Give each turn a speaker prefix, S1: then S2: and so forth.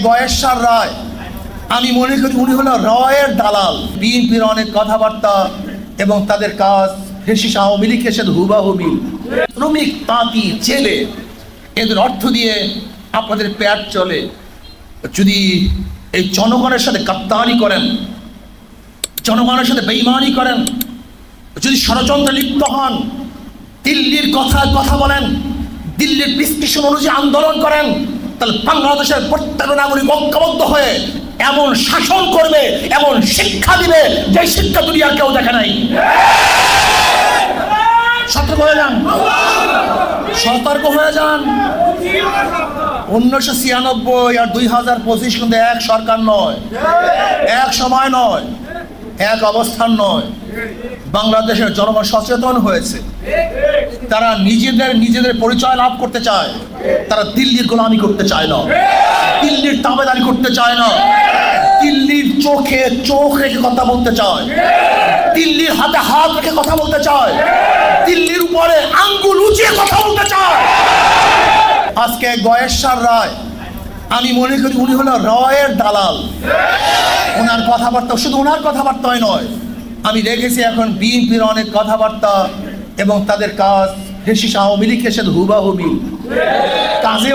S1: গয়েশ্বর রায়, আমি মনে করি উনি হলো রয়ের দালাল। বিএনপির অনেক কথাবার্তা এবং তাদের কাজ ফেসিস আওয়ামী লীগের সাথে হুবাহু মিল। শ্রমিক, তাঁতি, ছেলে, এদের অর্থ দিয়ে আপনাদের পেট চলে। যদি এই জনগণের সাথে গাদ্দারি করেন, জনগণের সাথে বেঈমানি করেন, যদি ষড়যন্ত্রে লিপ্ত হন, দিল্লির কথা বলেন, দিল্লির প্রেসক্রিপশন অনুযায়ী আন্দোলন করেন, তাহলে বাংলাদেশের প্রত্যেক নাগরিক ঐক্যবদ্ধ হয়ে এমন শাসন করবে, এমন শিক্ষা দিবে যে শিক্ষা দুনিয়ার কেউ দেখে নাই। সতর্ক হয়ে যান, সতর্ক হয়ে যান। 1996 আর 2025 কিন্তু এক সরকার নয়, এক সময় নয়, এক অবস্থান নয়। বাংলাদেশের জনগণ সচেতন হয়েছে। তারা নিজেদের পরিচয় লাভ করতে চায়। তারা দিল্লির গোলামি করতে চায় না, দিল্লির তাবেদারি করতে চায় না, দিল্লির চোখে চোখ রেখে কথা বলতে চায়, দিল্লির হাতে হাত রেখে কথা বলতে চায়, দিল্লির উপরে আঙ্গুল উঁচিয়ে কথা বলতে চায়। আজকে গয়েশ্বর রায়, আমি মনে করি উনি হলো রয়ের দালাল। ওনার কথাবার্তা শুধু ওনার কথাবার্তাই নয়, আমি দেখেছি এখন বিএনপির অনেক কথাবার্তা এবং তাদের কাজ ফেসিস আওয়ামী লীগের সাথে হুবাহু মিল। কাজে